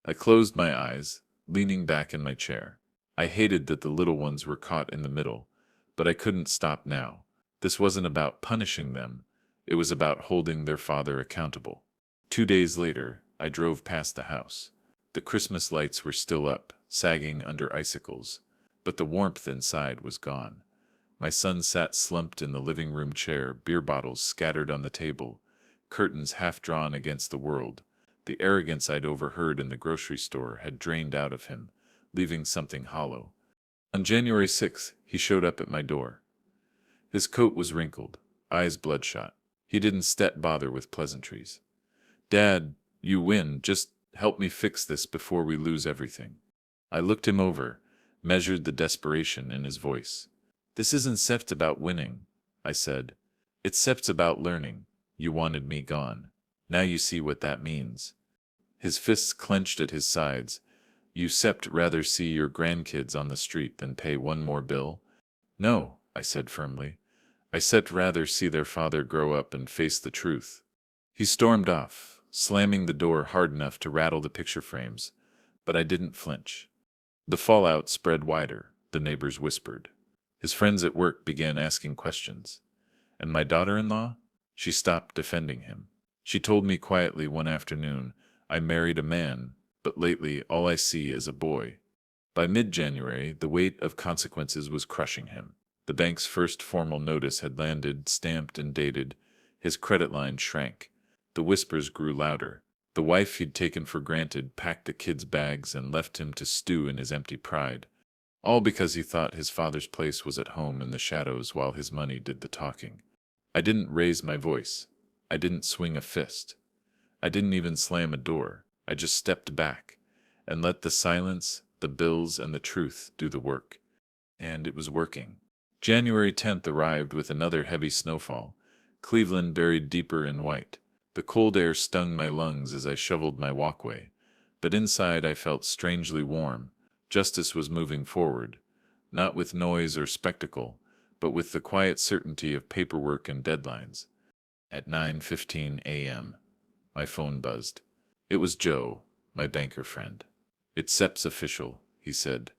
I closed my eyes, leaning back in my chair. I hated that the little ones were caught in the middle, but I couldn't stop now. This wasn't about punishing them. It was about holding their father accountable. 2 days later, I drove past the house. The Christmas lights were still up, sagging under icicles, but the warmth inside was gone. My son sat slumped in the living room chair, beer bottles scattered on the table, curtains half drawn against the world. The arrogance I'd overheard in the grocery store had drained out of him, leaving something hollow. On January 6th, he showed up at my door. His coat was wrinkled, eyes bloodshot. He didn't bother with pleasantries. "Dad, you win. Just help me fix this before we lose everything." I looked him over, measured the desperation in his voice. "This isn't sept about winning," I said. "It's sept about learning. You wanted me gone. Now you see what that means." His fists clenched at his sides. "You sept rather see your grandkids on the street than pay one more bill?" "No," I said firmly. "I sept rather see their father grow up and face the truth." He stormed off, slamming the door hard enough to rattle the picture frames, but I didn't flinch. The fallout spread wider, the neighbors whispered. His friends at work began asking questions. And my daughter-in-law? She stopped defending him. She told me quietly one afternoon, "I married a man, but lately all I see is a boy." By mid-January, the weight of consequences was crushing him. The bank's first formal notice had landed, stamped and dated. His credit line shrank. The whispers grew louder. The wife he'd taken for granted packed the kids' bags and left him to stew in his empty pride. All because he thought his father's place was at home in the shadows while his money did the talking. I didn't raise my voice. I didn't swing a fist. I didn't even slam a door. I just stepped back and let the silence, the bills, and the truth do the work. And it was working. January 10th arrived with another heavy snowfall, Cleveland buried deeper in white. The cold air stung my lungs as I shoveled my walkway, but inside I felt strangely warm. Justice was moving forward, not with noise or spectacle, but with the quiet certainty of paperwork and deadlines. At 9:15 a.m., my phone buzzed. It was Joe, my banker friend. "It's SEP's official," he said.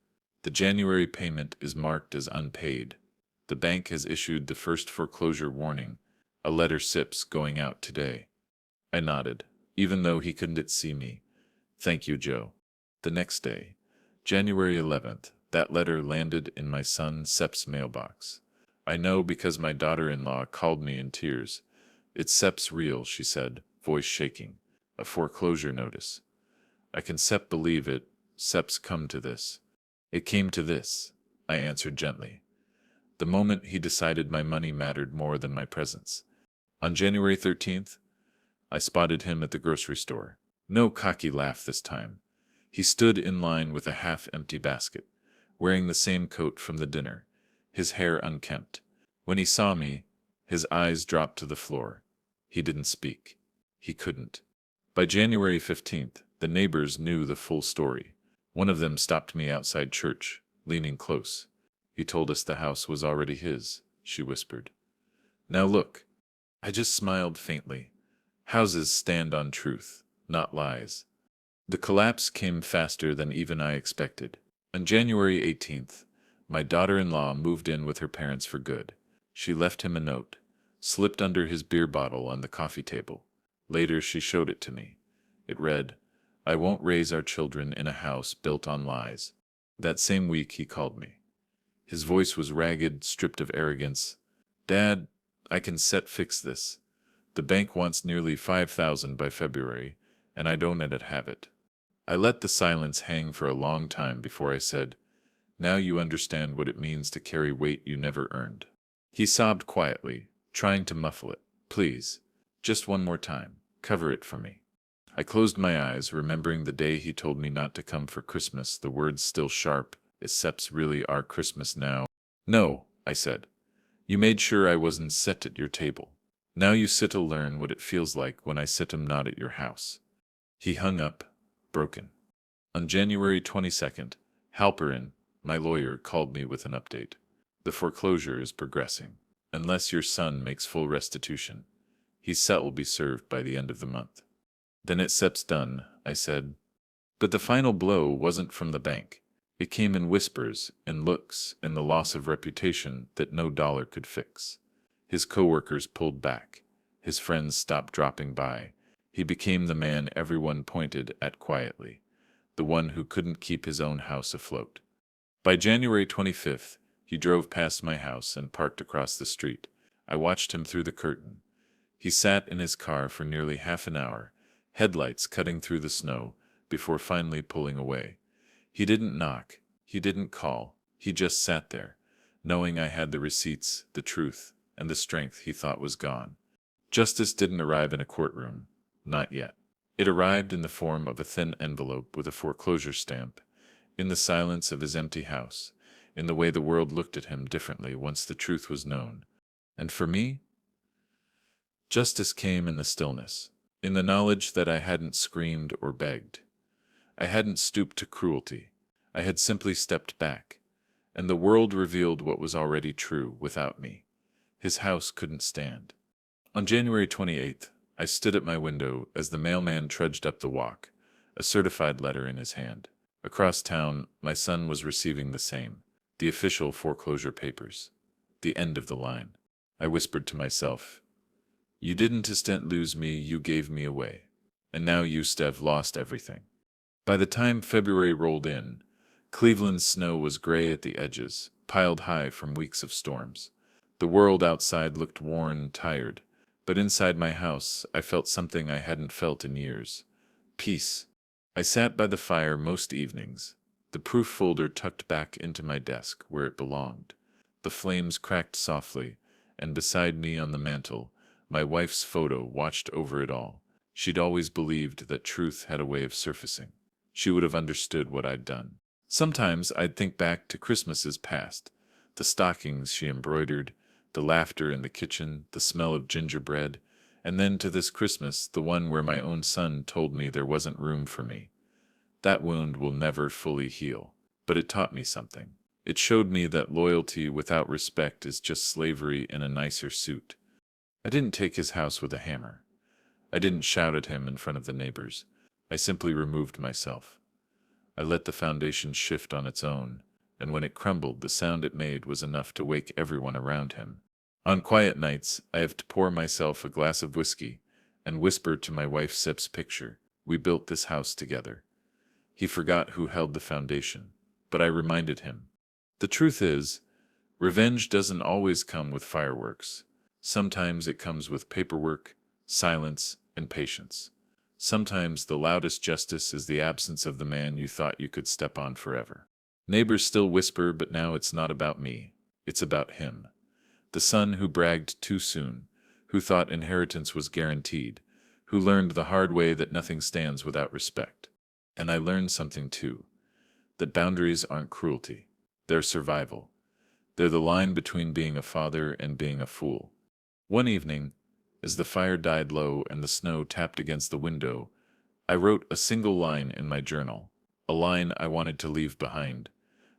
"The January payment is marked as unpaid. The bank has issued the first foreclosure warning, a letter SIP's going out today." I nodded, even though he couldn't see me. "Thank you, Joe." The next day, January 11th, that letter landed in my son SEP's mailbox. I know because my daughter-in-law called me in tears. "It's SEP's real," she said, voice shaking. "A foreclosure notice. I can SEP believe it. SEP's come to this." "It came to this," I answered gently. The moment he decided my money mattered more than my presence. On January 13th, I spotted him at the grocery store. No cocky laugh this time. He stood in line with a half-empty basket, wearing the same coat from the dinner, his hair unkempt. When he saw me, his eyes dropped to the floor. He didn't speak. He couldn't. By January 15th, the neighbors knew the full story. One of them stopped me outside church, leaning close. "He told us the house was already his," she whispered. "Now look." I just smiled faintly. Houses stand on truth, not lies. The collapse came faster than even I expected. On January 18th, my daughter-in-law moved in with her parents for good. She left him a note, slipped under his beer bottle on the coffee table. Later she showed it to me. It read, "I won't raise our children in a house built on lies." That same week he called me. His voice was ragged, stripped of arrogance. "Dad, I can fix this. The bank wants nearly 5,000 by February, and I don't let it have it." I let the silence hang for a long time before I said, "Now you understand what it means to carry weight you never earned." He sobbed quietly, trying to muffle it. "Please, just one more time, cover it for me." I closed my eyes, remembering the day he told me not to come for Christmas, the words still sharp. "Is SEP's really our Christmas now?" "No," I said. "You made sure I wasn't set at your table. Now you sit to learn what it feels like when I sit not at your house." He hung up, broken. On January 22nd, Halperin, my lawyer, called me with an update. "The foreclosure is progressing. Unless your son makes full restitution, his set will be served by the end of the month." "Then it's SEP's done," I said. But the final blow wasn't from the bank. It came in whispers, in looks, in the loss of reputation that no dollar could fix. His coworkers pulled back. His friends stopped dropping by. He became the man everyone pointed at quietly, the one who couldn't keep his own house afloat. By January 25th, he drove past my house and parked across the street. I watched him through the curtain. He sat in his car for nearly half an hour, headlights cutting through the snow, before finally pulling away. He didn't knock, he didn't call, he just sat there, knowing I had the receipts, the truth, and the strength he thought was gone. Justice didn't arrive in a courtroom. Not yet. It arrived in the form of a thin envelope with a foreclosure stamp, in the silence of his empty house, in the way the world looked at him differently once the truth was known. And for me, justice came in the stillness, in the knowledge that I hadn't screamed or begged. I hadn't stooped to cruelty. I had simply stepped back, and the world revealed what was already true without me. His house couldn't stand. On January 28th, I stood at my window as the mailman trudged up the walk, a certified letter in his hand. Across town, my son was receiving the same, the official foreclosure papers. The end of the line. I whispered to myself, "You didn't just lose me, you gave me away. And now you, Stev, lost everything." By the time February rolled in, Cleveland's snow was gray at the edges, piled high from weeks of storms. The world outside looked worn and tired, but inside my house I felt something I hadn't felt in years. Peace. I sat by the fire most evenings, the proof folder tucked back into my desk where it belonged. The flames cracked softly, and beside me on the mantel, my wife's photo watched over it all. She'd always believed that truth had a way of surfacing. She would have understood what I'd done. Sometimes I'd think back to Christmases past, the stockings she embroidered, the laughter in the kitchen, the smell of gingerbread, and then to this Christmas, the one where my own son told me there wasn't room for me. That wound will never fully heal, but it taught me something. It showed me that loyalty without respect is just slavery in a nicer suit. I didn't take his house with a hammer. I didn't shout at him in front of the neighbors. I simply removed myself. I let the foundation shift on its own, and when it crumbled, the sound it made was enough to wake everyone around him. On quiet nights, I have to pour myself a glass of whiskey and whisper to my wife Sip's picture, "We built this house together." He forgot who held the foundation, but I reminded him. The truth is, revenge doesn't always come with fireworks. Sometimes it comes with paperwork, silence, and patience. Sometimes the loudest justice is the absence of the man you thought you could step on forever. Neighbors still whisper, but now it's not about me. It's about him. The son who bragged too soon, who thought inheritance was guaranteed, who learned the hard way that nothing stands without respect. And I learned something too, that boundaries aren't cruelty. They're survival. They're the line between being a father and being a fool. One evening, as the fire died low and the snow tapped against the window, I wrote a single line in my journal, a line I wanted to leave behind.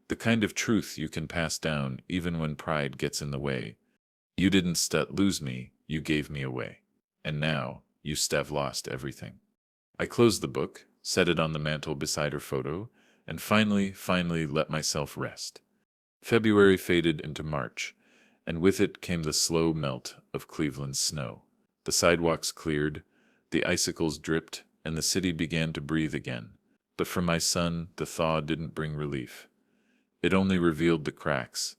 The kind of truth you can pass down even when pride gets in the way. You didn't lose me, you gave me away. And now, you lost everything. I closed the book, set it on the mantel beside her photo, and finally let myself rest. February faded into March, and with it came the slow melt of Cleveland's snow. The sidewalks cleared, the icicles dripped, and the city began to breathe again. But for my son, the thaw didn't bring relief. It only revealed the cracks.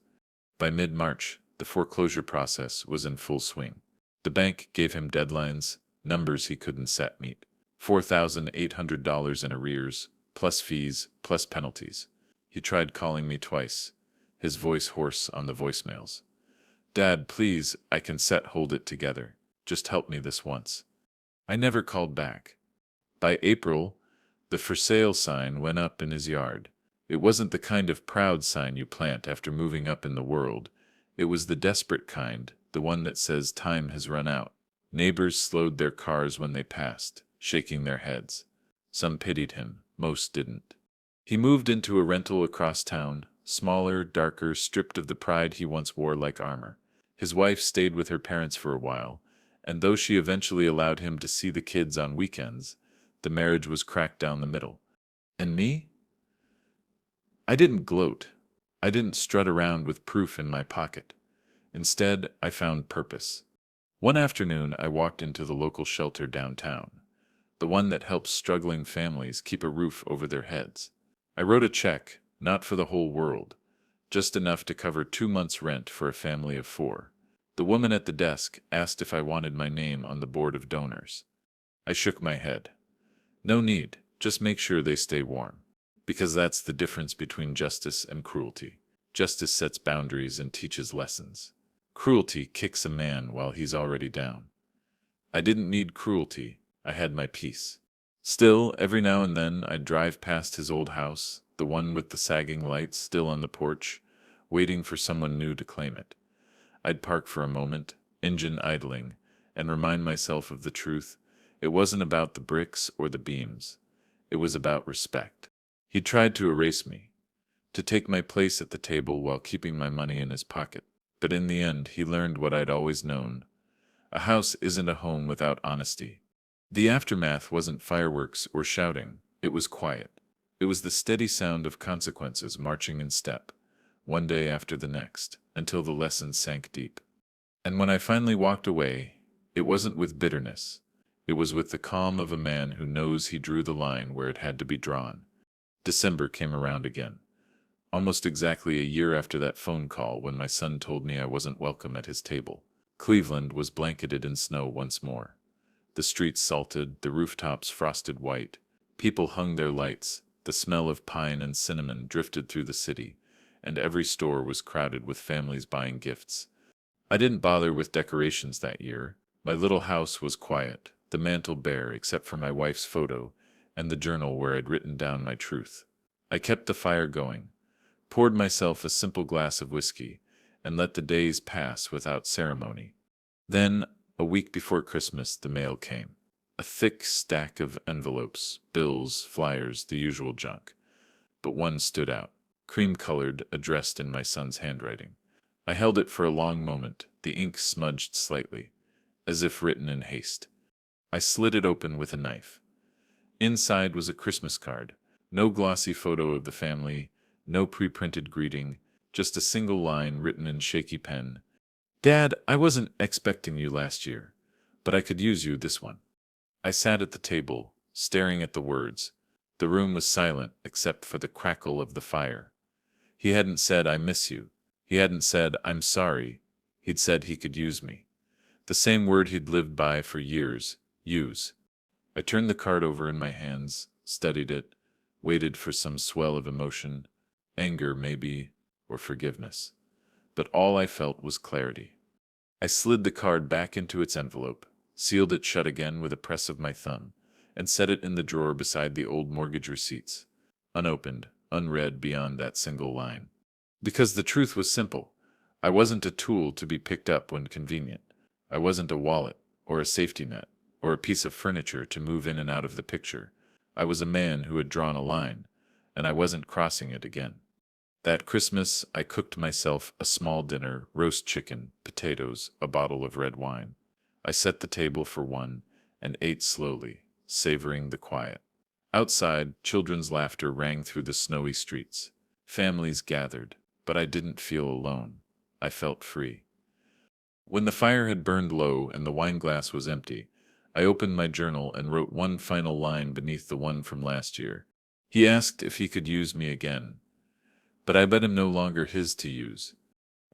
By mid-March, the foreclosure process was in full swing. The bank gave him deadlines, numbers he couldn't meet. $4,800 in arrears, plus fees, plus penalties. He tried calling me twice, his voice hoarse on the voicemails. "Dad, please, I can hold it together. Just help me this once." I never called back. By April, the for sale sign went up in his yard. It wasn't the kind of proud sign you plant after moving up in the world. It was the desperate kind, the one that says time has run out. Neighbors slowed their cars when they passed, shaking their heads. Some pitied him, most didn't. He moved into a rental across town, smaller, darker, stripped of the pride he once wore like armor. His wife stayed with her parents for a while, and though she eventually allowed him to see the kids on weekends, the marriage was cracked down the middle. And me? I didn't gloat. I didn't strut around with proof in my pocket. Instead, I found purpose. One afternoon, I walked into the local shelter downtown. the one that helps struggling families keep a roof over their heads. I wrote a check, not for the whole world, just enough to cover 2 months' rent for a family of 4. The woman at the desk asked if I wanted my name on the board of donors. I shook my head. No need, just make sure they stay warm. Because that's the difference between justice and cruelty. Justice sets boundaries and teaches lessons. Cruelty kicks a man while he's already down. I didn't need cruelty, I had my peace. Still, every now and then I'd drive past his old house, the one with the sagging lights still on the porch, waiting for someone new to claim it. I'd park for a moment, engine idling, and remind myself of the truth. It wasn't about the bricks or the beams. It was about respect. He tried to erase me, to take my place at the table while keeping my money in his pocket. But in the end, he learned what I'd always known. A house isn't a home without honesty. The aftermath wasn't fireworks or shouting. It was quiet. It was the steady sound of consequences marching in step, one day after the next, until the lesson sank deep. And when I finally walked away, it wasn't with bitterness. It was with the calm of a man who knows he drew the line where it had to be drawn. December came around again. Almost exactly a year after that phone call when my son told me I wasn't welcome at his table. Cleveland was blanketed in snow once more. The streets salted, the rooftops frosted white. People hung their lights. The smell of pine and cinnamon drifted through the city, and every store was crowded with families buying gifts. I didn't bother with decorations that year. My little house was quiet, the mantel bare except for my wife's photo and the journal where I'd written down my truth. I kept the fire going, poured myself a simple glass of whiskey, and let the days pass without ceremony. Then, a week before Christmas, the mail came. A thick stack of envelopes, bills, flyers, the usual junk. But one stood out, cream-colored, addressed in my son's handwriting. I held it for a long moment, the ink smudged slightly, as if written in haste. I slid it open with a knife. Inside was a Christmas card. No glossy photo of the family, no pre-printed greeting, just a single line written in shaky pen. Dad, I wasn't expecting you last year, but I could use you this one. I sat at the table, staring at the words. The room was silent except for the crackle of the fire. He hadn't said, I miss you. He hadn't said, I'm sorry. He'd said he could use me. The same word he'd lived by for years, use. I turned the card over in my hands, studied it, waited for some swell of emotion, anger maybe, or forgiveness. But all I felt was clarity. I slid the card back into its envelope, sealed it shut again with a press of my thumb, and set it in the drawer beside the old mortgage receipts, unopened, unread beyond that single line. Because the truth was simple. I wasn't a tool to be picked up when convenient. I wasn't a wallet, or a safety net, or a piece of furniture to move in and out of the picture. I was a man who had drawn a line, and I wasn't crossing it again. That Christmas, I cooked myself a small dinner, roast chicken, potatoes, a bottle of red wine. I set the table for one, and ate slowly, savoring the quiet. Outside, children's laughter rang through the snowy streets. Families gathered, but I didn't feel alone. I felt free. When the fire had burned low and the wine glass was empty, I opened my journal and wrote one final line beneath the one from last year. He asked if he could use me again, but I bet him no longer his to use.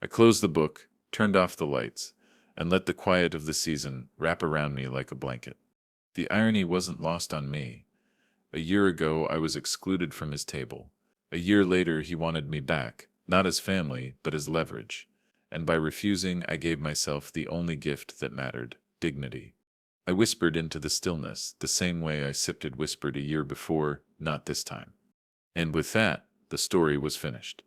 I closed the book, turned off the lights, and let the quiet of the season wrap around me like a blanket. The irony wasn't lost on me. A year ago I was excluded from his table. A year later he wanted me back, not as family, but as leverage. And by refusing, I gave myself the only gift that mattered, dignity. I whispered into the stillness, the same way I sipped had whispered a year before, not this time. And with that, the story was finished.